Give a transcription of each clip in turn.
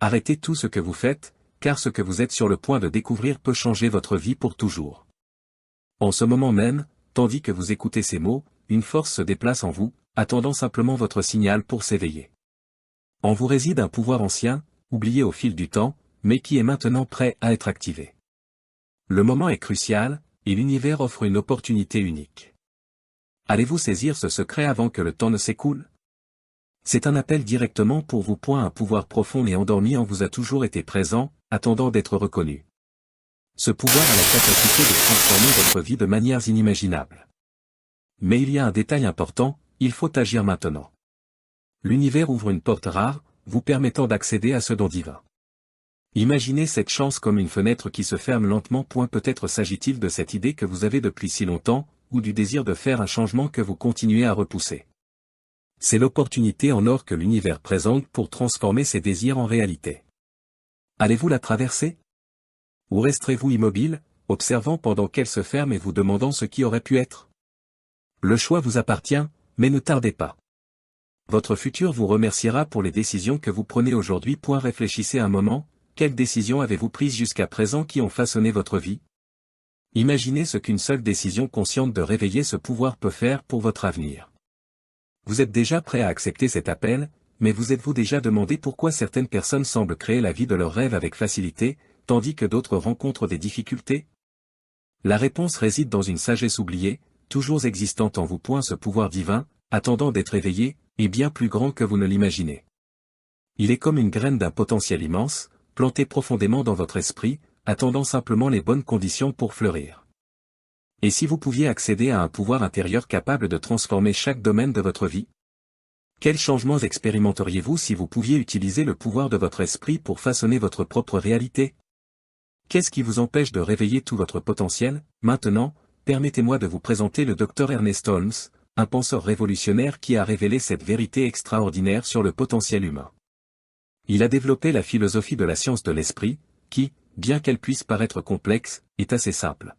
Arrêtez tout ce que vous faites, car ce que vous êtes sur le point de découvrir peut changer votre vie pour toujours. En ce moment même, tandis que vous écoutez ces mots, une force se déplace en vous, attendant simplement votre signal pour s'éveiller. En vous réside un pouvoir ancien, oublié au fil du temps, mais qui est maintenant prêt à être activé. Le moment est crucial, et l'univers offre une opportunité unique. Allez-vous saisir ce secret avant que le temps ne s'écoule? C'est un appel directement pour vous. Un pouvoir profond et endormi en vous a toujours été présent, attendant d'être reconnu. Ce pouvoir a la capacité de transformer votre vie de manières inimaginables. Mais il y a un détail important, il faut agir maintenant. L'univers ouvre une porte rare, vous permettant d'accéder à ce don divin. Imaginez cette chance comme une fenêtre qui se ferme lentement. Peut-être s'agit-il de cette idée que vous avez depuis si longtemps, ou du désir de faire un changement que vous continuez à repousser. C'est l'opportunité en or que l'univers présente pour transformer ces désirs en réalité. Allez-vous la traverser? Ou resterez-vous immobile, observant pendant qu'elle se ferme et vous demandant ce qui aurait pu être? Le choix vous appartient, mais ne tardez pas. Votre futur vous remerciera pour les décisions que vous prenez aujourd'hui. Réfléchissez un moment, quelles décisions avez-vous prises jusqu'à présent qui ont façonné votre vie? Imaginez ce qu'une seule décision consciente de réveiller ce pouvoir peut faire pour votre avenir. Vous êtes déjà prêt à accepter cet appel, mais vous êtes-vous déjà demandé pourquoi certaines personnes semblent créer la vie de leurs rêves avec facilité, tandis que d'autres rencontrent des difficultés? La réponse réside dans une sagesse oubliée, toujours existante en vous. Ce pouvoir divin, attendant d'être éveillé, est bien plus grand que vous ne l'imaginez. Il est comme une graine d'un potentiel immense, plantée profondément dans votre esprit, attendant simplement les bonnes conditions pour fleurir. Et si vous pouviez accéder à un pouvoir intérieur capable de transformer chaque domaine de votre vie? Quels changements expérimenteriez-vous si vous pouviez utiliser le pouvoir de votre esprit pour façonner votre propre réalité? Qu'est-ce qui vous empêche de réveiller tout votre potentiel? Maintenant, permettez-moi de vous présenter le Dr Ernest Holmes, un penseur révolutionnaire qui a révélé cette vérité extraordinaire sur le potentiel humain. Il a développé la philosophie de la science de l'esprit, qui, bien qu'elle puisse paraître complexe, est assez simple.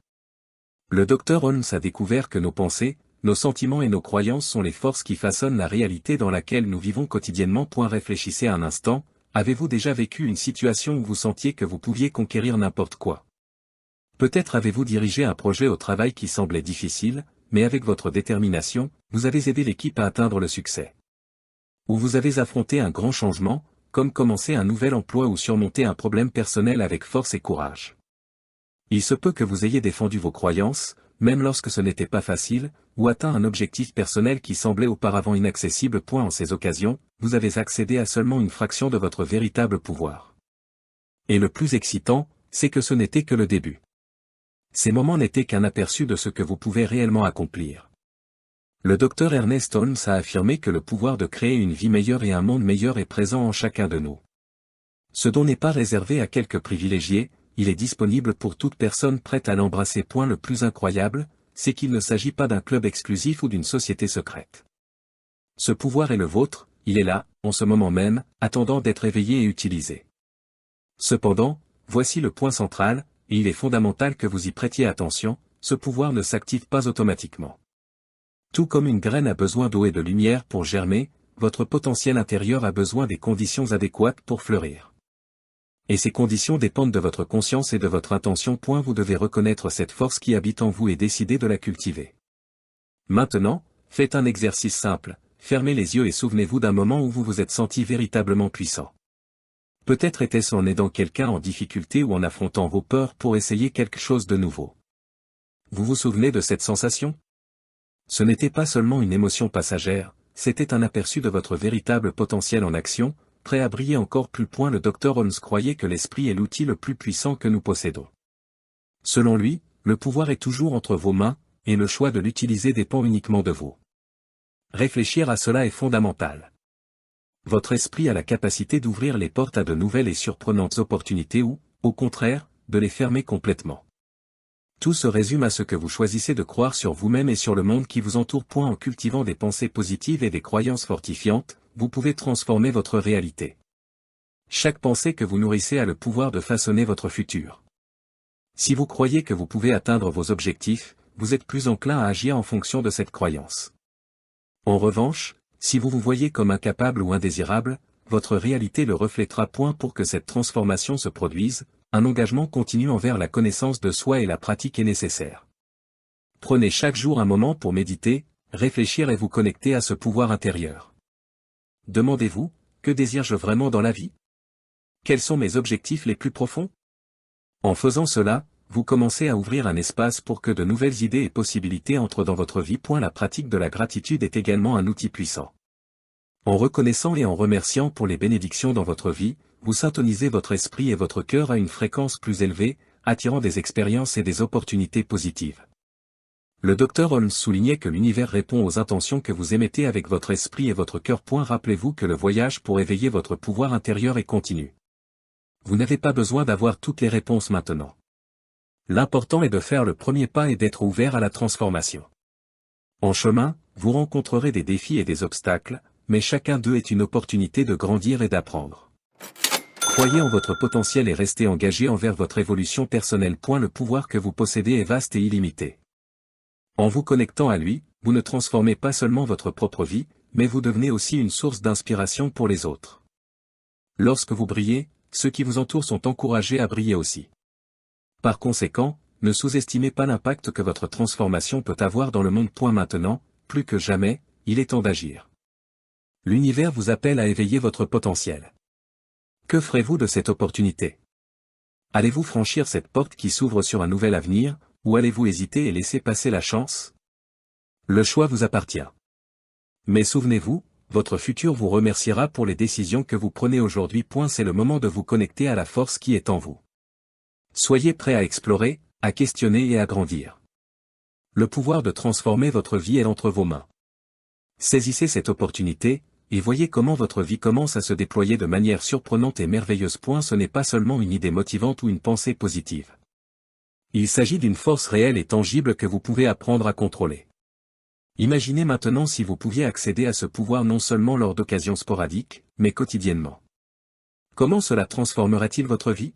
Le Dr Holmes a découvert que nos pensées, nos sentiments et nos croyances sont les forces qui façonnent la réalité dans laquelle nous vivons quotidiennement. Réfléchissez un instant, avez-vous déjà vécu une situation où vous sentiez que vous pouviez conquérir n'importe quoi? Peut-être avez-vous dirigé un projet au travail qui semblait difficile, mais avec votre détermination, vous avez aidé l'équipe à atteindre le succès. Ou vous avez affronté un grand changement, comme commencer un nouvel emploi ou surmonter un problème personnel avec force et courage. Il se peut que vous ayez défendu vos croyances, même lorsque ce n'était pas facile, ou atteint un objectif personnel qui semblait auparavant inaccessible. En ces occasions, vous avez accédé à seulement une fraction de votre véritable pouvoir. Et le plus excitant, c'est que ce n'était que le début. Ces moments n'étaient qu'un aperçu de ce que vous pouvez réellement accomplir. Le Dr Ernest Holmes a affirmé que le pouvoir de créer une vie meilleure et un monde meilleur est présent en chacun de nous. Ce don n'est pas réservé à quelques privilégiés, il est disponible pour toute personne prête à l'embrasser. Le plus incroyable, c'est qu'il ne s'agit pas d'un club exclusif ou d'une société secrète. Ce pouvoir est le vôtre, il est là, en ce moment même, attendant d'être éveillé et utilisé. Cependant, voici le point central, et il est fondamental que vous y prêtiez attention, ce pouvoir ne s'active pas automatiquement. Tout comme une graine a besoin d'eau et de lumière pour germer, votre potentiel intérieur a besoin des conditions adéquates pour fleurir. Et ces conditions dépendent de votre conscience et de votre intention. Vous devez reconnaître cette force qui habite en vous et décider de la cultiver. Maintenant, faites un exercice simple, fermez les yeux et souvenez-vous d'un moment où vous vous êtes senti véritablement puissant. Peut-être était-ce en aidant quelqu'un en difficulté ou en affrontant vos peurs pour essayer quelque chose de nouveau. Vous vous souvenez de cette sensation? Ce n'était pas seulement une émotion passagère, c'était un aperçu de votre véritable potentiel en action, prêt à briller encore plus. Le Dr Holmes croyait que l'esprit est l'outil le plus puissant que nous possédons. Selon lui, le pouvoir est toujours entre vos mains, et le choix de l'utiliser dépend uniquement de vous. Réfléchir à cela est fondamental. Votre esprit a la capacité d'ouvrir les portes à de nouvelles et surprenantes opportunités ou, au contraire, de les fermer complètement. Tout se résume à ce que vous choisissez de croire sur vous-même et sur le monde qui vous entoure. En cultivant des pensées positives et des croyances fortifiantes, vous pouvez transformer votre réalité. Chaque pensée que vous nourrissez a le pouvoir de façonner votre futur. Si vous croyez que vous pouvez atteindre vos objectifs, vous êtes plus enclin à agir en fonction de cette croyance. En revanche, si vous vous voyez comme incapable ou indésirable, votre réalité le reflètera. Pour que cette transformation se produise, un engagement continu envers la connaissance de soi et la pratique est nécessaire. Prenez chaque jour un moment pour méditer, réfléchir et vous connecter à ce pouvoir intérieur. Demandez-vous, que désire-je vraiment dans la vie? Quels sont mes objectifs les plus profonds? En faisant cela, vous commencez à ouvrir un espace pour que de nouvelles idées et possibilités entrent dans votre vie. La pratique de la gratitude est également un outil puissant. En reconnaissant et en remerciant pour les bénédictions dans votre vie, vous syntonisez votre esprit et votre cœur à une fréquence plus élevée, attirant des expériences et des opportunités positives. Le Dr Holmes soulignait que l'univers répond aux intentions que vous émettez avec votre esprit et votre cœur. Rappelez-vous que le voyage pour éveiller votre pouvoir intérieur est continu. Vous n'avez pas besoin d'avoir toutes les réponses maintenant. L'important est de faire le premier pas et d'être ouvert à la transformation. En chemin, vous rencontrerez des défis et des obstacles, mais chacun d'eux est une opportunité de grandir et d'apprendre. Croyez en votre potentiel et restez engagé envers votre évolution personnelle. Le pouvoir que vous possédez est vaste et illimité. En vous connectant à lui, vous ne transformez pas seulement votre propre vie, mais vous devenez aussi une source d'inspiration pour les autres. Lorsque vous brillez, ceux qui vous entourent sont encouragés à briller aussi. Par conséquent, ne sous-estimez pas l'impact que votre transformation peut avoir dans le monde. Maintenant, plus que jamais, il est temps d'agir. L'univers vous appelle à éveiller votre potentiel. Que ferez-vous de cette opportunité? Allez-vous franchir cette porte qui s'ouvre sur un nouvel avenir, ou allez-vous hésiter et laisser passer la chance? Le choix vous appartient. Mais souvenez-vous, votre futur vous remerciera pour les décisions que vous prenez aujourd'hui. C'est le moment de vous connecter à la force qui est en vous. Soyez prêt à explorer, à questionner et à grandir. Le pouvoir de transformer votre vie est entre vos mains. Saisissez cette opportunité, et voyez comment votre vie commence à se déployer de manière surprenante et merveilleuse. Ce n'est pas seulement une idée motivante ou une pensée positive. Il s'agit d'une force réelle et tangible que vous pouvez apprendre à contrôler. Imaginez maintenant si vous pouviez accéder à ce pouvoir non seulement lors d'occasions sporadiques, mais quotidiennement. Comment cela transformerait-il votre vie?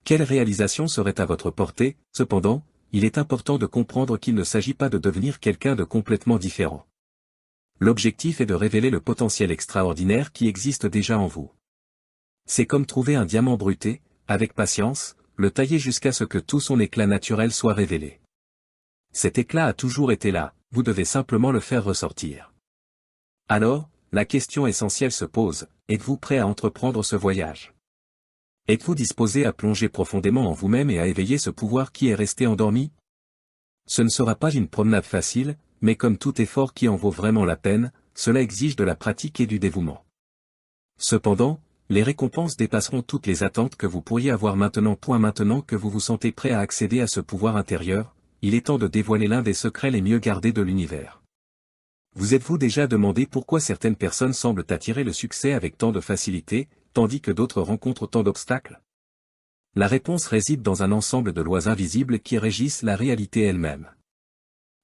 Quelle réalisation serait à votre portée? Cependant, il est important de comprendre qu'il ne s'agit pas de devenir quelqu'un de complètement différent. L'objectif est de révéler le potentiel extraordinaire qui existe déjà en vous. C'est comme trouver un diamant bruté, avec patience, le tailler jusqu'à ce que tout son éclat naturel soit révélé. Cet éclat a toujours été là, vous devez simplement le faire ressortir. Alors, la question essentielle se pose, êtes-vous prêt à entreprendre ce voyage? Êtes-vous disposé à plonger profondément en vous-même et à éveiller ce pouvoir qui est resté endormi? Ce ne sera pas une promenade facile, mais comme tout effort qui en vaut vraiment la peine, cela exige de la pratique et du dévouement. Cependant, les récompenses dépasseront toutes les attentes que vous pourriez avoir maintenant. Maintenant que vous vous sentez prêt à accéder à ce pouvoir intérieur, il est temps de dévoiler l'un des secrets les mieux gardés de l'univers. Vous êtes-vous déjà demandé pourquoi certaines personnes semblent attirer le succès avec tant de facilité, tandis que d'autres rencontrent tant d'obstacles? La réponse réside dans un ensemble de lois invisibles qui régissent la réalité elle-même.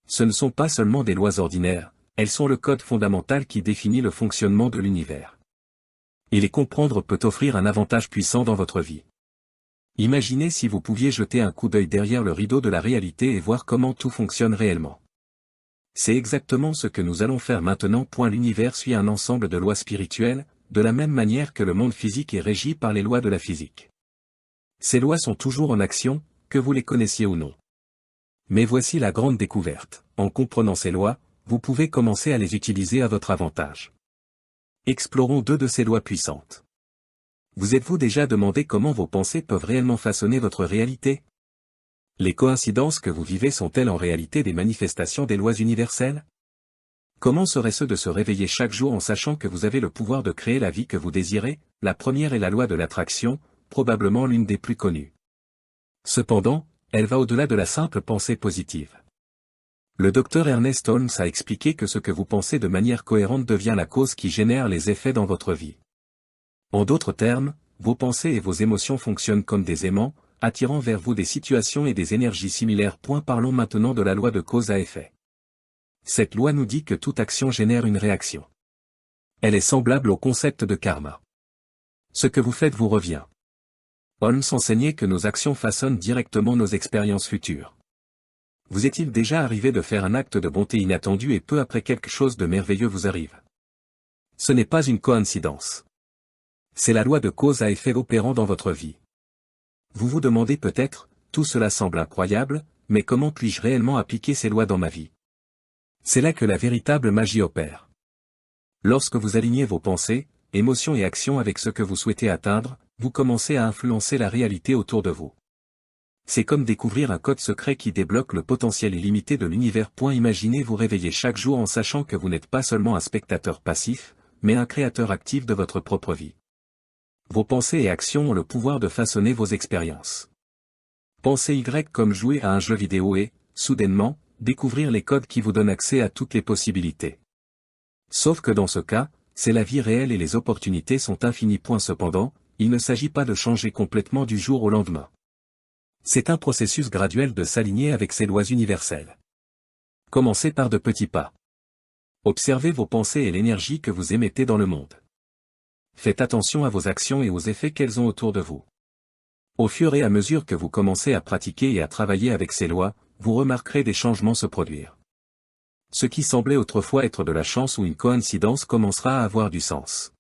Ce ne sont pas seulement des lois ordinaires, elles sont le code fondamental qui définit le fonctionnement de l'univers. Et les comprendre peut offrir un avantage puissant dans votre vie. Imaginez si vous pouviez jeter un coup d'œil derrière le rideau de la réalité et voir comment tout fonctionne réellement. C'est exactement ce que nous allons faire maintenant. L'univers suit un ensemble de lois spirituelles, de la même manière que le monde physique est régi par les lois de la physique. Ces lois sont toujours en action, que vous les connaissiez ou non. Mais voici la grande découverte, en comprenant ces lois, vous pouvez commencer à les utiliser à votre avantage. Explorons deux de ces lois puissantes. Vous êtes-vous déjà demandé comment vos pensées peuvent réellement façonner votre réalité? Les coïncidences que vous vivez sont-elles en réalité des manifestations des lois universelles? Comment serait-ce de se réveiller chaque jour en sachant que vous avez le pouvoir de créer la vie que vous désirez? La première est la loi de l'attraction, probablement l'une des plus connues. Cependant, elle va au-delà de la simple pensée positive. Le Dr Ernest Holmes a expliqué que ce que vous pensez de manière cohérente devient la cause qui génère les effets dans votre vie. En d'autres termes, vos pensées et vos émotions fonctionnent comme des aimants, attirant vers vous des situations et des énergies similaires. Parlons maintenant de la loi de cause à effet. Cette loi nous dit que toute action génère une réaction. Elle est semblable au concept de karma. Ce que vous faites vous revient. Holmes enseignait que nos actions façonnent directement nos expériences futures. Vous est-il déjà arrivé de faire un acte de bonté inattendu et peu après quelque chose de merveilleux vous arrive? Ce n'est pas une coïncidence. C'est la loi de cause à effet opérant dans votre vie. Vous vous demandez peut-être, tout cela semble incroyable, mais comment puis-je réellement appliquer ces lois dans ma vie? C'est là que la véritable magie opère. Lorsque vous alignez vos pensées, émotions et actions avec ce que vous souhaitez atteindre, vous commencez à influencer la réalité autour de vous. C'est comme découvrir un code secret qui débloque le potentiel illimité de l'univers. Imaginez vous réveiller chaque jour en sachant que vous n'êtes pas seulement un spectateur passif, mais un créateur actif de votre propre vie. Vos pensées et actions ont le pouvoir de façonner vos expériences. Pensez Y comme jouer à un jeu vidéo et, soudainement, découvrir les codes qui vous donnent accès à toutes les possibilités. Sauf que dans ce cas, c'est la vie réelle et les opportunités sont infinies. Cependant, il ne s'agit pas de changer complètement du jour au lendemain. C'est un processus graduel de s'aligner avec ces lois universelles. Commencez par de petits pas. Observez vos pensées et l'énergie que vous émettez dans le monde. Faites attention à vos actions et aux effets qu'elles ont autour de vous. Au fur et à mesure que vous commencez à pratiquer et à travailler avec ces lois, vous remarquerez des changements se produire. Ce qui semblait autrefois être de la chance ou une coïncidence commencera à avoir du sens.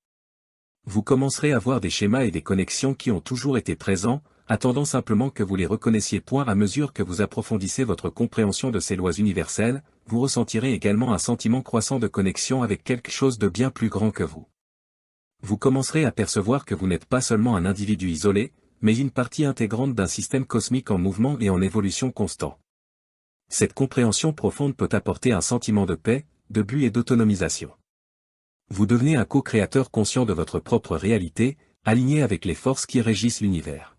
Vous commencerez à voir des schémas et des connexions qui ont toujours été présents, attendant simplement que vous les reconnaissiez. À mesure que vous approfondissez votre compréhension de ces lois universelles, vous ressentirez également un sentiment croissant de connexion avec quelque chose de bien plus grand que vous. Vous commencerez à percevoir que vous n'êtes pas seulement un individu isolé, mais une partie intégrante d'un système cosmique en mouvement et en évolution constant. Cette compréhension profonde peut apporter un sentiment de paix, de but et d'autonomisation. Vous devenez un co-créateur conscient de votre propre réalité, aligné avec les forces qui régissent l'univers.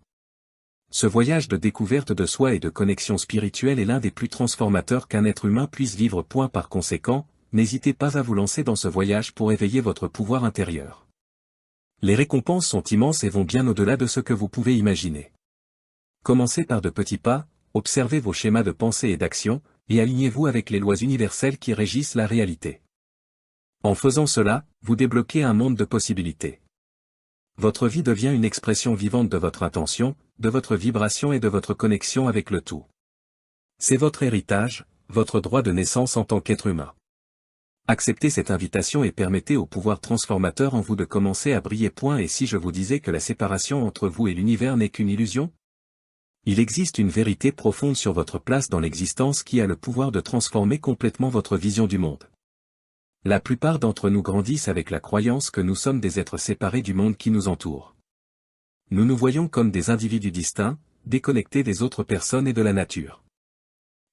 Ce voyage de découverte de soi et de connexion spirituelle est l'un des plus transformateurs qu'un être humain puisse vivre. Par conséquent, n'hésitez pas à vous lancer dans ce voyage pour éveiller votre pouvoir intérieur. Les récompenses sont immenses et vont bien au-delà de ce que vous pouvez imaginer. Commencez par de petits pas, observez vos schémas de pensée et d'action, et alignez-vous avec les lois universelles qui régissent la réalité. En faisant cela, vous débloquez un monde de possibilités. Votre vie devient une expression vivante de votre intention, de votre vibration et de votre connexion avec le tout. C'est votre héritage, votre droit de naissance en tant qu'être humain. Acceptez cette invitation et permettez au pouvoir transformateur en vous de commencer à briller. Et si je vous disais que la séparation entre vous et l'univers n'est qu'une illusion? Il existe une vérité profonde sur votre place dans l'existence qui a le pouvoir de transformer complètement votre vision du monde. La plupart d'entre nous grandissent avec la croyance que nous sommes des êtres séparés du monde qui nous entoure. Nous nous voyons comme des individus distincts, déconnectés des autres personnes et de la nature.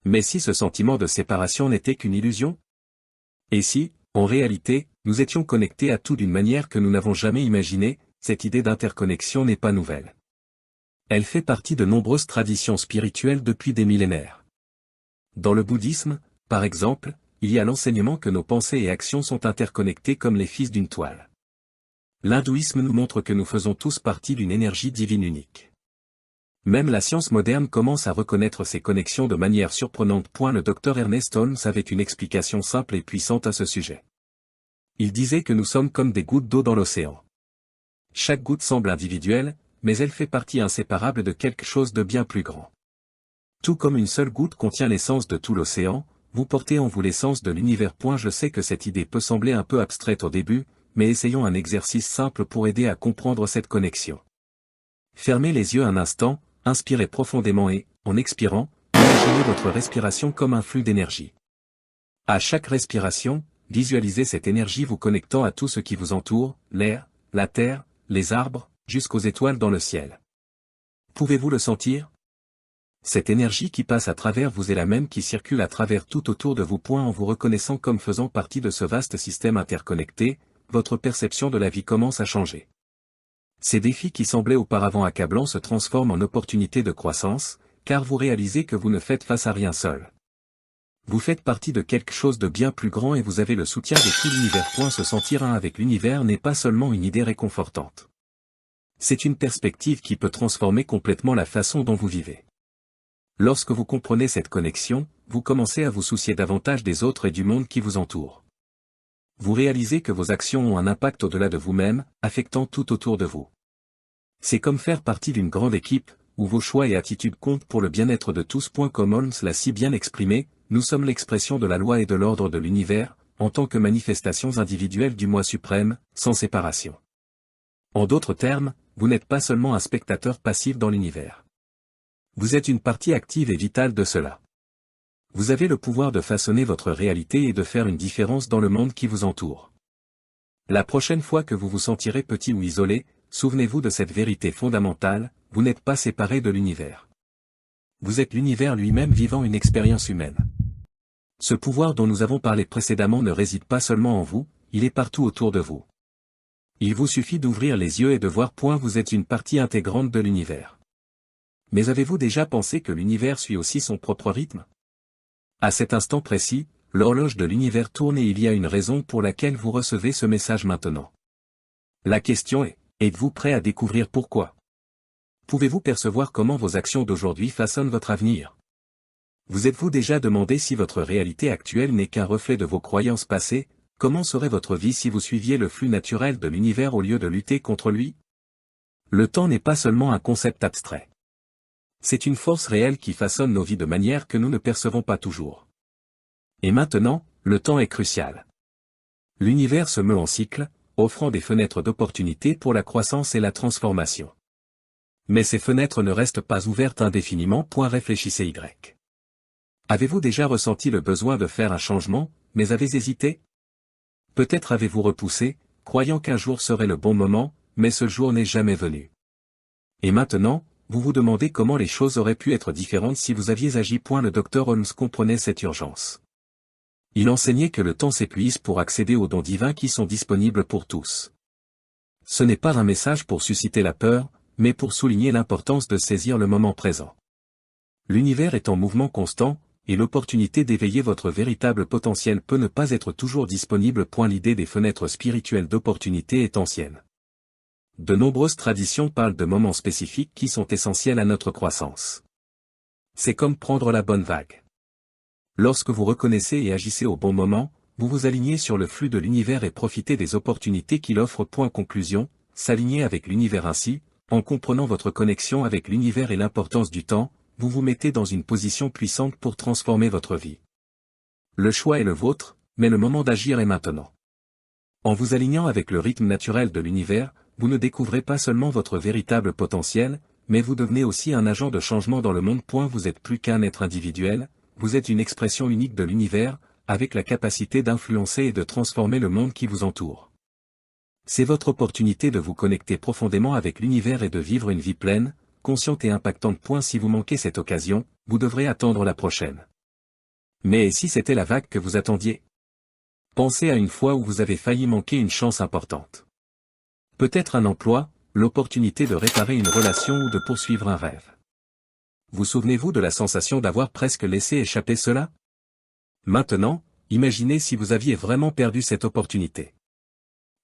Mais si ce sentiment de séparation n'était qu'une illusion? Et si, en réalité, nous étions connectés à tout d'une manière que nous n'avons jamais imaginée? Cette idée d'interconnexion n'est pas nouvelle. Elle fait partie de nombreuses traditions spirituelles depuis des millénaires. Dans le bouddhisme, par exemple, il y a l'enseignement que nos pensées et actions sont interconnectées comme les fils d'une toile. L'hindouisme nous montre que nous faisons tous partie d'une énergie divine unique. Même la science moderne commence à reconnaître ces connexions de manière surprenante. Le docteur Ernest Holmes avait une explication simple et puissante à ce sujet. Il disait que nous sommes comme des gouttes d'eau dans l'océan. Chaque goutte semble individuelle, mais elle fait partie inséparable de quelque chose de bien plus grand. Tout comme une seule goutte contient l'essence de tout l'océan, vous portez en vous l'essence de l'univers. Je sais que cette idée peut sembler un peu abstraite au début, mais essayons un exercice simple pour aider à comprendre cette connexion. Fermez les yeux un instant, inspirez profondément et, en expirant, imaginez votre respiration comme un flux d'énergie. À chaque respiration, visualisez cette énergie vous connectant à tout ce qui vous entoure, l'air, la terre, les arbres, jusqu'aux étoiles dans le ciel. Pouvez-vous le sentir? Cette énergie qui passe à travers vous est la même qui circule à travers tout autour de vous. En vous reconnaissant comme faisant partie de ce vaste système interconnecté, votre perception de la vie commence à changer. Ces défis qui semblaient auparavant accablants se transforment en opportunités de croissance, car vous réalisez que vous ne faites face à rien seul. Vous faites partie de quelque chose de bien plus grand et vous avez le soutien de tout l'univers. Se sentir un avec l'univers n'est pas seulement une idée réconfortante. C'est une perspective qui peut transformer complètement la façon dont vous vivez. Lorsque vous comprenez cette connexion, vous commencez à vous soucier davantage des autres et du monde qui vous entoure. Vous réalisez que vos actions ont un impact au-delà de vous-même, affectant tout autour de vous. C'est comme faire partie d'une grande équipe, où vos choix et attitudes comptent pour le bien-être de tous. Comme Holmes l'a si bien exprimé, nous sommes l'expression de la loi et de l'ordre de l'univers, en tant que manifestations individuelles du moi suprême, sans séparation. En d'autres termes, vous n'êtes pas seulement un spectateur passif dans l'univers. Vous êtes une partie active et vitale de cela. Vous avez le pouvoir de façonner votre réalité et de faire une différence dans le monde qui vous entoure. La prochaine fois que vous vous sentirez petit ou isolé, souvenez-vous de cette vérité fondamentale, vous n'êtes pas séparé de l'univers. Vous êtes l'univers lui-même vivant une expérience humaine. Ce pouvoir dont nous avons parlé précédemment ne réside pas seulement en vous, il est partout autour de vous. Il vous suffit d'ouvrir les yeux et de voir vous êtes une partie intégrante de l'univers. Mais avez-vous déjà pensé que l'univers suit aussi son propre rythme? À cet instant précis, l'horloge de l'univers tourne et il y a une raison pour laquelle vous recevez ce message maintenant. La question est, êtes-vous prêt à découvrir pourquoi? Pouvez-vous percevoir comment vos actions d'aujourd'hui façonnent votre avenir? Vous êtes-vous déjà demandé si votre réalité actuelle n'est qu'un reflet de vos croyances passées? Comment serait votre vie si vous suiviez le flux naturel de l'univers au lieu de lutter contre lui? Le temps n'est pas seulement un concept abstrait. C'est une force réelle qui façonne nos vies de manière que nous ne percevons pas toujours. Et maintenant, le temps est crucial. L'univers se meut en cycle, offrant des fenêtres d'opportunité pour la croissance et la transformation. Mais ces fenêtres ne restent pas ouvertes indéfiniment. Réfléchissez Y. Avez-vous déjà ressenti le besoin de faire un changement, mais avez hésité? Peut-être avez-vous repoussé, croyant qu'un jour serait le bon moment, mais ce jour n'est jamais venu. Et maintenant, vous vous demandez comment les choses auraient pu être différentes si vous aviez agi. Le docteur Holmes comprenait cette urgence. Il enseignait que le temps s'épuise pour accéder aux dons divins qui sont disponibles pour tous. Ce n'est pas un message pour susciter la peur, mais pour souligner l'importance de saisir le moment présent. L'univers est en mouvement constant, et l'opportunité d'éveiller votre véritable potentiel peut ne pas être toujours disponible. L'idée des fenêtres spirituelles d'opportunité est ancienne. De nombreuses traditions parlent de moments spécifiques qui sont essentiels à notre croissance. C'est comme prendre la bonne vague. Lorsque vous reconnaissez et agissez au bon moment, vous vous alignez sur le flux de l'univers et profitez des opportunités qu'il offre. Conclusion, s'aligner avec l'univers ainsi, en comprenant votre connexion avec l'univers et l'importance du temps, vous vous mettez dans une position puissante pour transformer votre vie. Le choix est le vôtre, mais le moment d'agir est maintenant. En vous alignant avec le rythme naturel de l'univers, vous ne découvrez pas seulement votre véritable potentiel, mais vous devenez aussi un agent de changement dans le monde. Vous n'êtes plus qu'un être individuel, vous êtes une expression unique de l'univers, avec la capacité d'influencer et de transformer le monde qui vous entoure. C'est votre opportunité de vous connecter profondément avec l'univers et de vivre une vie pleine, consciente et impactante. Si vous manquez cette occasion, vous devrez attendre la prochaine. Mais si c'était la vague que vous attendiez? Pensez à une fois où vous avez failli manquer une chance importante. Peut-être un emploi, l'opportunité de réparer une relation ou de poursuivre un rêve. Vous souvenez-vous de la sensation d'avoir presque laissé échapper cela? Maintenant, imaginez si vous aviez vraiment perdu cette opportunité.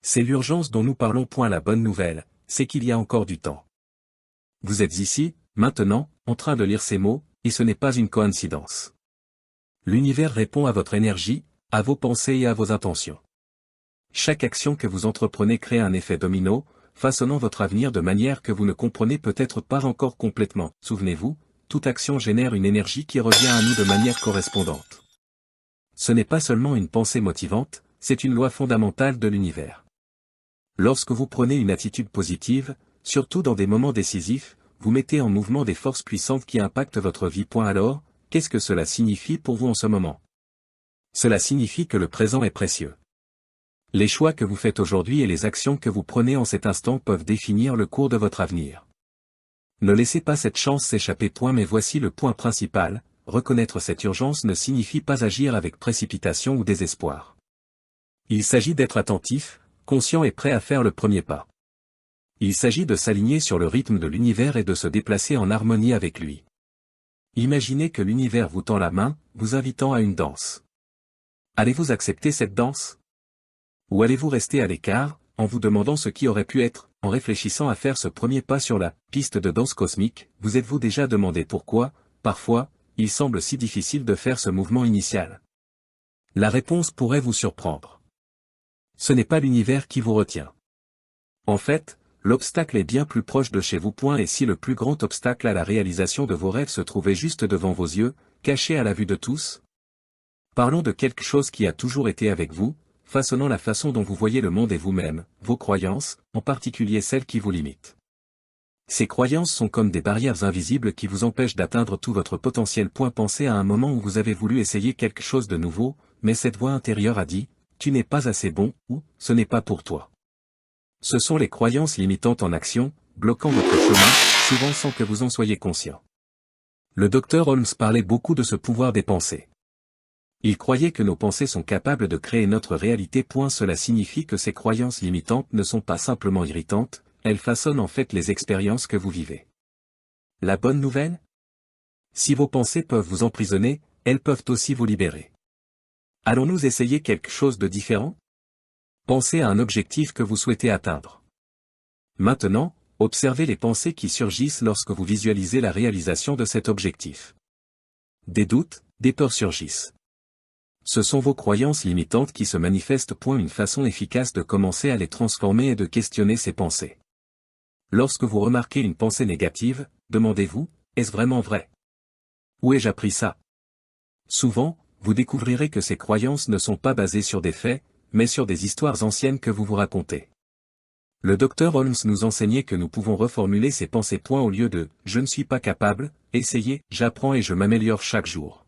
C'est l'urgence dont nous parlons. La bonne nouvelle, c'est qu'il y a encore du temps. Vous êtes ici, maintenant, en train de lire ces mots, et ce n'est pas une coïncidence. L'univers répond à votre énergie, à vos pensées et à vos intentions. Chaque action que vous entreprenez crée un effet domino, façonnant votre avenir de manière que vous ne comprenez peut-être pas encore complètement. Souvenez-vous, toute action génère une énergie qui revient à nous de manière correspondante. Ce n'est pas seulement une pensée motivante, c'est une loi fondamentale de l'univers. Lorsque vous prenez une attitude positive, surtout dans des moments décisifs, vous mettez en mouvement des forces puissantes qui impactent votre vie. Alors, qu'est-ce que cela signifie pour vous en ce moment? Cela signifie que le présent est précieux. Les choix que vous faites aujourd'hui et les actions que vous prenez en cet instant peuvent définir le cours de votre avenir. Ne laissez pas cette chance s'échapper. Mais voici le point principal, reconnaître cette urgence ne signifie pas agir avec précipitation ou désespoir. Il s'agit d'être attentif, conscient et prêt à faire le premier pas. Il s'agit de s'aligner sur le rythme de l'univers et de se déplacer en harmonie avec lui. Imaginez que l'univers vous tend la main, vous invitant à une danse. Allez-vous accepter cette danse? Ou allez-vous rester à l'écart, en vous demandant ce qui aurait pu être, en réfléchissant à faire ce premier pas sur la piste de danse cosmique? Vous êtes-vous déjà demandé pourquoi, parfois, il semble si difficile de faire ce mouvement initial? La réponse pourrait vous surprendre. Ce n'est pas l'univers qui vous retient. En fait, l'obstacle est bien plus proche de chez vous. Et si le plus grand obstacle à la réalisation de vos rêves se trouvait juste devant vos yeux, caché à la vue de tous? Parlons de quelque chose qui a toujours été avec vous, façonnant la façon dont vous voyez le monde et vous-même, vos croyances, en particulier celles qui vous limitent. Ces croyances sont comme des barrières invisibles qui vous empêchent d'atteindre tout votre potentiel. Pensez à un moment où vous avez voulu essayer quelque chose de nouveau, mais cette voix intérieure a dit « Tu n'es pas assez bon » ou « Ce n'est pas pour toi ». Ce sont les croyances limitantes en action, bloquant votre chemin, souvent sans que vous en soyez conscient. Le docteur Holmes parlait beaucoup de ce pouvoir des pensées. Il croyait que nos pensées sont capables de créer notre réalité. Cela signifie que ces croyances limitantes ne sont pas simplement irritantes, elles façonnent en fait les expériences que vous vivez. La bonne nouvelle? Si vos pensées peuvent vous emprisonner, elles peuvent aussi vous libérer. Allons-nous essayer quelque chose de différent? Pensez à un objectif que vous souhaitez atteindre. Maintenant, observez les pensées qui surgissent lorsque vous visualisez la réalisation de cet objectif. Des doutes, des peurs surgissent. Ce sont vos croyances limitantes qui se manifestent. Une façon efficace de commencer à les transformer est de questionner ces pensées. Lorsque vous remarquez une pensée négative, demandez-vous, est-ce vraiment vrai? Où ai-je appris ça? Souvent, vous découvrirez que ces croyances ne sont pas basées sur des faits, mais sur des histoires anciennes que vous vous racontez. Le docteur Holmes nous enseignait que nous pouvons reformuler ces pensées. Au lieu de « je ne suis pas capable », essayez « j'apprends et je m'améliore chaque jour ».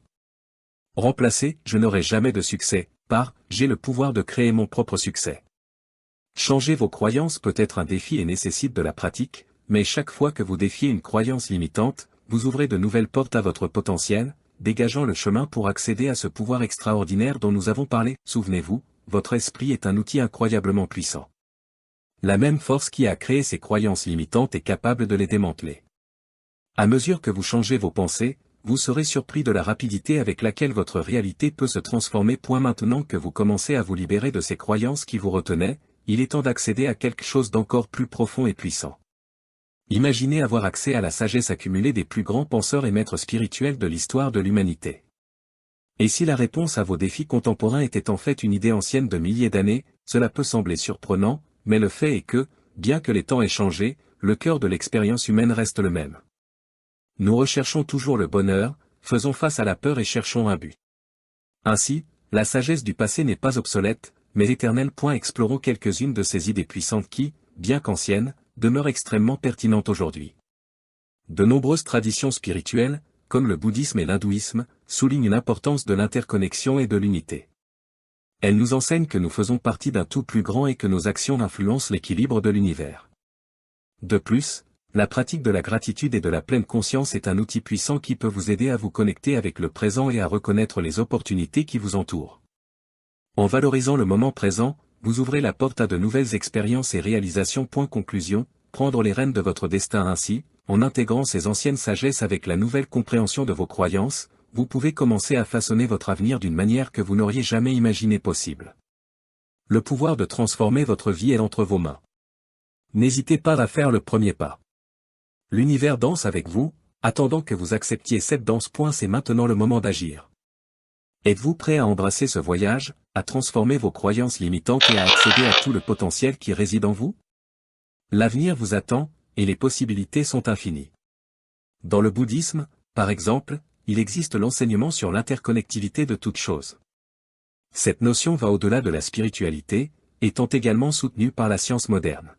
Remplacez « je n'aurai jamais de succès » par « j'ai le pouvoir de créer mon propre succès ». Changer vos croyances peut être un défi et nécessite de la pratique, mais chaque fois que vous défiez une croyance limitante, vous ouvrez de nouvelles portes à votre potentiel, dégageant le chemin pour accéder à ce pouvoir extraordinaire dont nous avons parlé. Souvenez-vous, votre esprit est un outil incroyablement puissant. La même force qui a créé ces croyances limitantes est capable de les démanteler. À mesure que vous changez vos pensées, vous serez surpris de la rapidité avec laquelle votre réalité peut se transformer. Maintenant que vous commencez à vous libérer de ces croyances qui vous retenaient, il est temps d'accéder à quelque chose d'encore plus profond et puissant. Imaginez avoir accès à la sagesse accumulée des plus grands penseurs et maîtres spirituels de l'histoire de l'humanité. Et si la réponse à vos défis contemporains était en fait une idée ancienne de milliers d'années, cela peut sembler surprenant, mais le fait est que, bien que les temps aient changé, le cœur de l'expérience humaine reste le même. Nous recherchons toujours le bonheur, faisons face à la peur et cherchons un but. Ainsi, la sagesse du passé n'est pas obsolète, mais éternelle. Explorons quelques-unes de ces idées puissantes qui, bien qu'anciennes, demeurent extrêmement pertinentes aujourd'hui. De nombreuses traditions spirituelles, comme le bouddhisme et l'hindouisme, soulignent l'importance de l'interconnexion et de l'unité. Elles nous enseignent que nous faisons partie d'un tout plus grand et que nos actions influencent l'équilibre de l'univers. De plus, la pratique de la gratitude et de la pleine conscience est un outil puissant qui peut vous aider à vous connecter avec le présent et à reconnaître les opportunités qui vous entourent. En valorisant le moment présent, vous ouvrez la porte à de nouvelles expériences et réalisations. Conclusion, prendre les rênes de votre destin ainsi, en intégrant ces anciennes sagesses avec la nouvelle compréhension de vos croyances, vous pouvez commencer à façonner votre avenir d'une manière que vous n'auriez jamais imaginé possible. Le pouvoir de transformer votre vie est entre vos mains. N'hésitez pas à faire le premier pas. L'univers danse avec vous, attendant que vous acceptiez cette danse. C'est maintenant le moment d'agir. Êtes-vous prêt à embrasser ce voyage, à transformer vos croyances limitantes et à accéder à tout le potentiel qui réside en vous? L'avenir vous attend, et les possibilités sont infinies. Dans le bouddhisme, par exemple, il existe l'enseignement sur l'interconnectivité de toutes choses. Cette notion va au-delà de la spiritualité, étant également soutenue par la science moderne.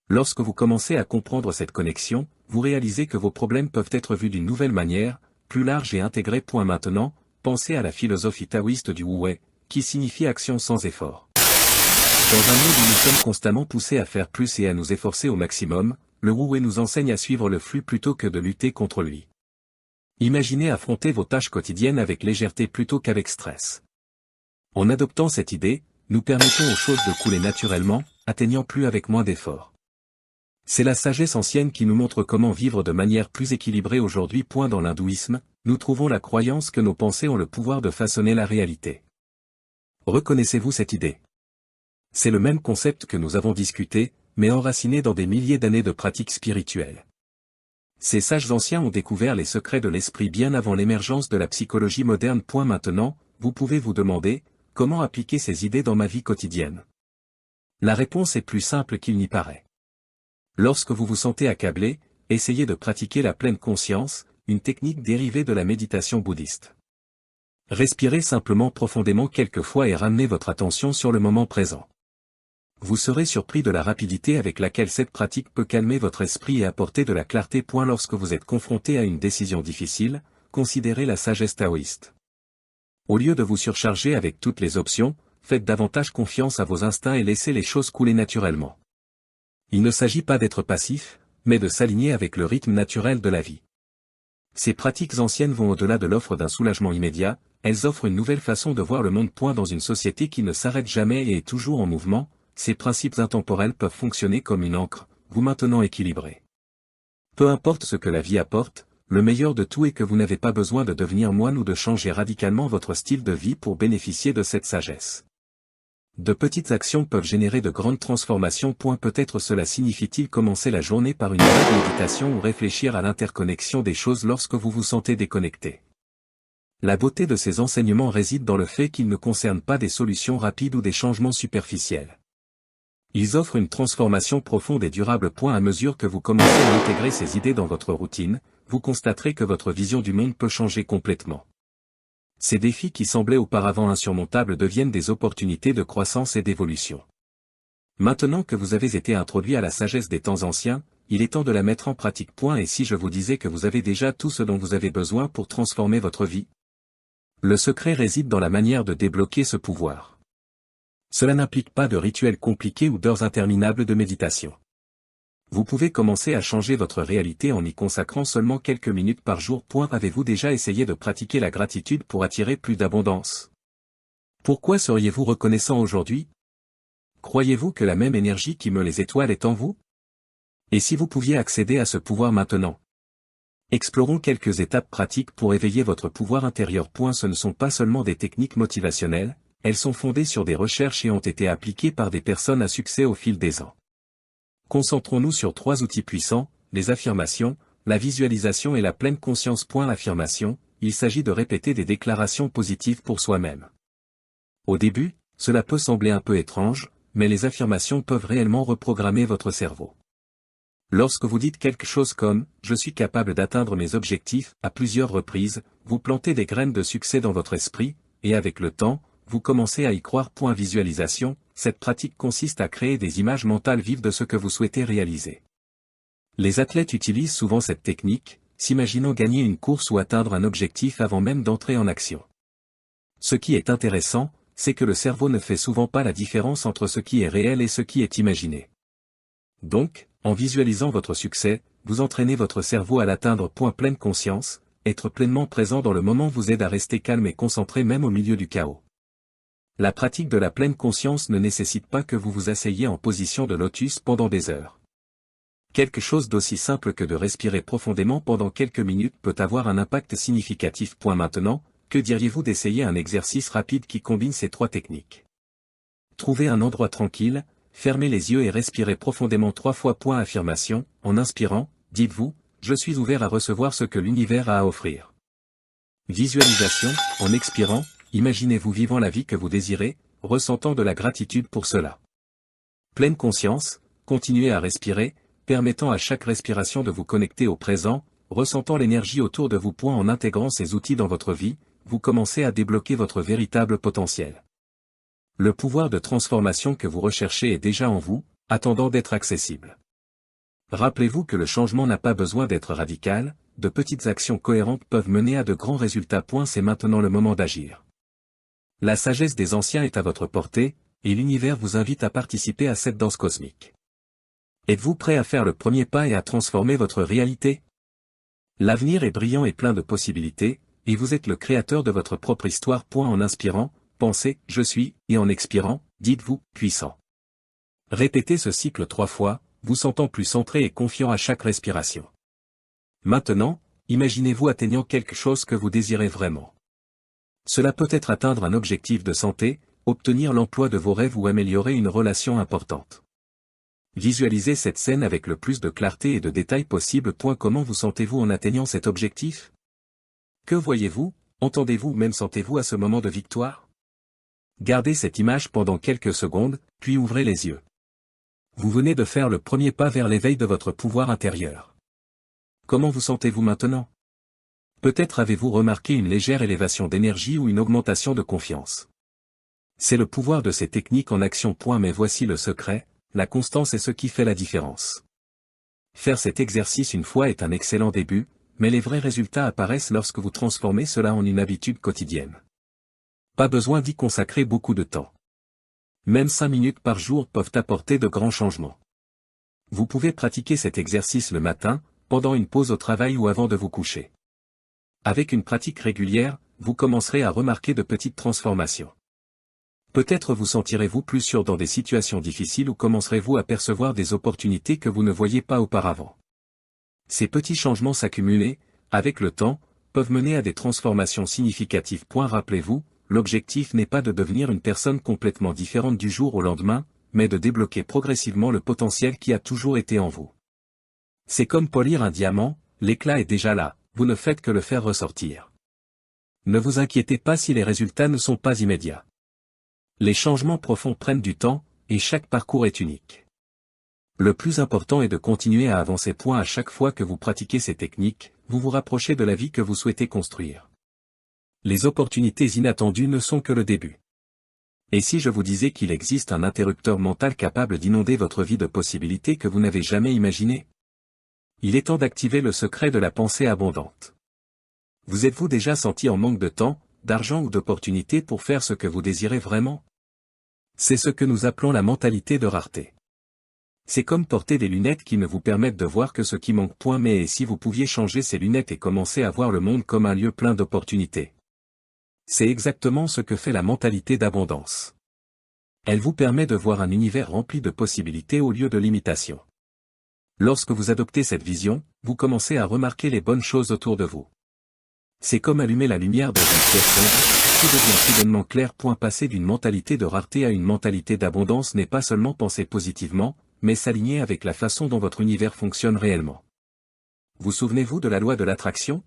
Lorsque vous commencez à comprendre cette connexion, vous réalisez que vos problèmes peuvent être vus d'une nouvelle manière, plus large et intégrée. Maintenant, pensez à la philosophie taoïste du Wu Wei, qui signifie action sans effort. Dans un monde où nous sommes constamment poussés à faire plus et à nous efforcer au maximum, le Wu Wei nous enseigne à suivre le flux plutôt que de lutter contre lui. Imaginez affronter vos tâches quotidiennes avec légèreté plutôt qu'avec stress. En adoptant cette idée, nous permettons aux choses de couler naturellement, atteignant plus avec moins d'efforts. C'est la sagesse ancienne qui nous montre comment vivre de manière plus équilibrée aujourd'hui. Dans l'hindouisme, nous trouvons la croyance que nos pensées ont le pouvoir de façonner la réalité. Reconnaissez-vous cette idée? C'est le même concept que nous avons discuté, mais enraciné dans des milliers d'années de pratiques spirituelles. Ces sages anciens ont découvert les secrets de l'esprit bien avant l'émergence de la psychologie moderne. Maintenant, vous pouvez vous demander, comment appliquer ces idées dans ma vie quotidienne? La réponse est plus simple qu'il n'y paraît. Lorsque vous vous sentez accablé, essayez de pratiquer la pleine conscience, une technique dérivée de la méditation bouddhiste. Respirez simplement profondément quelques fois et ramenez votre attention sur le moment présent. Vous serez surpris de la rapidité avec laquelle cette pratique peut calmer votre esprit et apporter de la clarté. Lorsque vous êtes confronté à une décision difficile, considérez la sagesse taoïste. Au lieu de vous surcharger avec toutes les options, faites davantage confiance à vos instincts et laissez les choses couler naturellement. Il ne s'agit pas d'être passif, mais de s'aligner avec le rythme naturel de la vie. Ces pratiques anciennes vont au-delà de l'offre d'un soulagement immédiat, elles offrent une nouvelle façon de voir le monde. Dans une société qui ne s'arrête jamais et est toujours en mouvement, ces principes intemporels peuvent fonctionner comme une ancre, vous maintenant équilibré. Peu importe ce que la vie apporte, le meilleur de tout est que vous n'avez pas besoin de devenir moine ou de changer radicalement votre style de vie pour bénéficier de cette sagesse. De petites actions peuvent générer de grandes transformations. Peut-être cela signifie-t-il commencer la journée par une brève méditation ou réfléchir à l'interconnexion des choses lorsque vous vous sentez déconnecté. La beauté de ces enseignements réside dans le fait qu'ils ne concernent pas des solutions rapides ou des changements superficiels. Ils offrent une transformation profonde et durable. À mesure que vous commencez à intégrer ces idées dans votre routine, vous constaterez que votre vision du monde peut changer complètement. Ces défis qui semblaient auparavant insurmontables deviennent des opportunités de croissance et d'évolution. Maintenant que vous avez été introduit à la sagesse des temps anciens, il est temps de la mettre en pratique. Et si je vous disais que vous avez déjà tout ce dont vous avez besoin pour transformer votre vie? Le secret réside dans la manière de débloquer ce pouvoir. Cela n'implique pas de rituels compliqués ou d'heures interminables de méditation. Vous pouvez commencer à changer votre réalité en y consacrant seulement quelques minutes par jour. Avez-vous déjà essayé de pratiquer la gratitude pour attirer plus d'abondance? Pourquoi seriez-vous reconnaissant aujourd'hui? Croyez-vous que la même énergie qui meut les étoiles est en vous? Et si vous pouviez accéder à ce pouvoir maintenant? Explorons quelques étapes pratiques pour éveiller votre pouvoir intérieur. Ce ne sont pas seulement des techniques motivationnelles, elles sont fondées sur des recherches et ont été appliquées par des personnes à succès au fil des ans. Concentrons-nous sur 3 outils puissants, les affirmations, la visualisation et la pleine conscience. L'affirmation, il s'agit de répéter des déclarations positives pour soi-même. Au début, cela peut sembler un peu étrange, mais les affirmations peuvent réellement reprogrammer votre cerveau. Lorsque vous dites quelque chose comme « Je suis capable d'atteindre mes objectifs » à plusieurs reprises, vous plantez des graines de succès dans votre esprit, et avec le temps, vous commencez à y croire. Visualisation, cette pratique consiste à créer des images mentales vives de ce que vous souhaitez réaliser. Les athlètes utilisent souvent cette technique, s'imaginant gagner une course ou atteindre un objectif avant même d'entrer en action. Ce qui est intéressant, c'est que le cerveau ne fait souvent pas la différence entre ce qui est réel et ce qui est imaginé. Donc, en visualisant votre succès, vous entraînez votre cerveau à l'atteindre. Pleine conscience, être pleinement présent dans le moment vous aide à rester calme et concentré même au milieu du chaos. La pratique de la pleine conscience ne nécessite pas que vous vous asseyiez en position de lotus pendant des heures. Quelque chose d'aussi simple que de respirer profondément pendant quelques minutes peut avoir un impact significatif. Maintenant, que diriez-vous d'essayer un exercice rapide qui combine ces 3 techniques? Trouvez un endroit tranquille, fermez les yeux et respirez profondément 3 fois. Affirmation, en inspirant, dites-vous, je suis ouvert à recevoir ce que l'univers a à offrir. Visualisation, en expirant, imaginez-vous vivant la vie que vous désirez, ressentant de la gratitude pour cela. Pleine conscience, continuez à respirer, permettant à chaque respiration de vous connecter au présent, ressentant l'énergie autour de vous. En intégrant ces outils dans votre vie, vous commencez à débloquer votre véritable potentiel. Le pouvoir de transformation que vous recherchez est déjà en vous, attendant d'être accessible. Rappelez-vous que le changement n'a pas besoin d'être radical, de petites actions cohérentes peuvent mener à de grands résultats. C'est maintenant le moment d'agir. La sagesse des anciens est à votre portée, et l'univers vous invite à participer à cette danse cosmique. Êtes-vous prêt à faire le premier pas et à transformer votre réalité? L'avenir est brillant et plein de possibilités, et vous êtes le créateur de votre propre histoire. En inspirant, pensez « Je suis » et en expirant, dites-vous « Puissant ». Répétez ce cycle 3 fois, vous sentant plus centré et confiant à chaque respiration. Maintenant, imaginez-vous atteignant quelque chose que vous désirez vraiment. Cela peut être atteindre un objectif de santé, obtenir l'emploi de vos rêves ou améliorer une relation importante. Visualisez cette scène avec le plus de clarté et de détails possible. Comment vous sentez-vous en atteignant cet objectif? Que voyez-vous, entendez-vous ou même sentez-vous à ce moment de victoire? Gardez cette image pendant quelques secondes, puis ouvrez les yeux. Vous venez de faire le premier pas vers l'éveil de votre pouvoir intérieur. Comment vous sentez-vous maintenant? Peut-être avez-vous remarqué une légère élévation d'énergie ou une augmentation de confiance. C'est le pouvoir de ces techniques en action. Mais voici le secret, la constance est ce qui fait la différence. Faire cet exercice une fois est un excellent début, mais les vrais résultats apparaissent lorsque vous transformez cela en une habitude quotidienne. Pas besoin d'y consacrer beaucoup de temps. Même 5 minutes par jour peuvent apporter de grands changements. Vous pouvez pratiquer cet exercice le matin, pendant une pause au travail ou avant de vous coucher. Avec une pratique régulière, vous commencerez à remarquer de petites transformations. Peut-être vous sentirez-vous plus sûr dans des situations difficiles ou commencerez-vous à percevoir des opportunités que vous ne voyiez pas auparavant. Ces petits changements s'accumuler, avec le temps, peuvent mener à des transformations significatives. Rappelez-vous, l'objectif n'est pas de devenir une personne complètement différente du jour au lendemain, mais de débloquer progressivement le potentiel qui a toujours été en vous. C'est comme polir un diamant, l'éclat est déjà là, vous ne faites que le faire ressortir. Ne vous inquiétez pas si les résultats ne sont pas immédiats. Les changements profonds prennent du temps, et chaque parcours est unique. Le plus important est de continuer à avancer. À chaque fois que vous pratiquez ces techniques, vous vous rapprochez de la vie que vous souhaitez construire. Les opportunités inattendues ne sont que le début. Et si je vous disais qu'il existe un interrupteur mental capable d'inonder votre vie de possibilités que vous n'avez jamais imaginées? Il est temps d'activer le secret de la pensée abondante. Vous êtes-vous déjà senti en manque de temps, d'argent ou d'opportunités pour faire ce que vous désirez vraiment? C'est ce que nous appelons la mentalité de rareté. C'est comme porter des lunettes qui ne vous permettent de voir que ce qui manque. Mais et si vous pouviez changer ces lunettes et commencer à voir le monde comme un lieu plein d'opportunités? C'est exactement ce que fait la mentalité d'abondance. Elle vous permet de voir un univers rempli de possibilités au lieu de limitations. Lorsque vous adoptez cette vision, vous commencez à remarquer les bonnes choses autour de vous. C'est comme allumer la lumière dans une pièce sombre, qui devient soudainement clair. Passer d'une mentalité de rareté à une mentalité d'abondance n'est pas seulement penser positivement, mais s'aligner avec la façon dont votre univers fonctionne réellement. Vous souvenez-vous de la loi de l'attraction?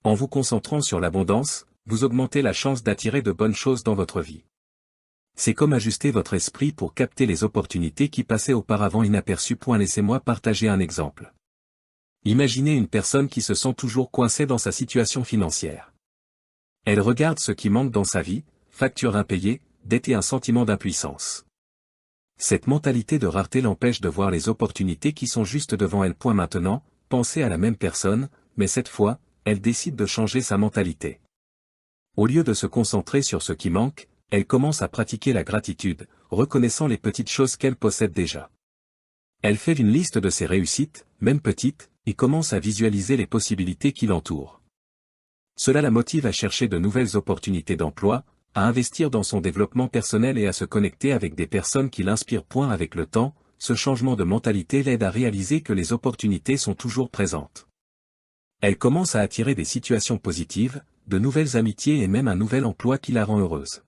En vous concentrant sur l'abondance, vous augmentez la chance d'attirer de bonnes choses dans votre vie. C'est comme ajuster votre esprit pour capter les opportunités qui passaient auparavant inaperçues. Laissez-moi partager un exemple. Imaginez une personne qui se sent toujours coincée dans sa situation financière. Elle regarde ce qui manque dans sa vie, factures impayées, dettes et un sentiment d'impuissance. Cette mentalité de rareté l'empêche de voir les opportunités qui sont juste devant elle. Maintenant, pensez à la même personne, mais cette fois, elle décide de changer sa mentalité. Au lieu de se concentrer sur ce qui manque, elle commence à pratiquer la gratitude, reconnaissant les petites choses qu'elle possède déjà. Elle fait une liste de ses réussites, même petites, et commence à visualiser les possibilités qui l'entourent. Cela la motive à chercher de nouvelles opportunités d'emploi, à investir dans son développement personnel et à se connecter avec des personnes qui l'inspirent. Avec le temps, ce changement de mentalité l'aide à réaliser que les opportunités sont toujours présentes. Elle commence à attirer des situations positives, de nouvelles amitiés et même un nouvel emploi qui la rend heureuse.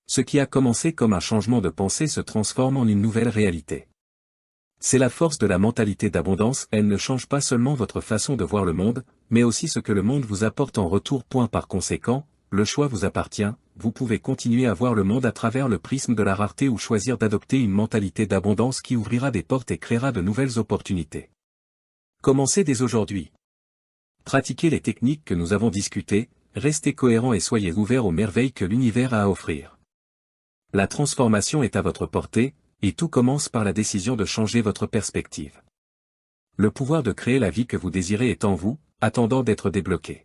Ce qui a commencé comme un changement de pensée se transforme en une nouvelle réalité. C'est la force de la mentalité d'abondance. Elle ne change pas seulement votre façon de voir le monde, mais aussi ce que le monde vous apporte en retour. Par conséquent, le choix vous appartient, vous pouvez continuer à voir le monde à travers le prisme de la rareté ou choisir d'adopter une mentalité d'abondance qui ouvrira des portes et créera de nouvelles opportunités. Commencez dès aujourd'hui. Pratiquez les techniques que nous avons discutées, restez cohérents et soyez ouverts aux merveilles que l'univers a à offrir. La transformation est à votre portée, et tout commence par la décision de changer votre perspective. Le pouvoir de créer la vie que vous désirez est en vous, attendant d'être débloqué.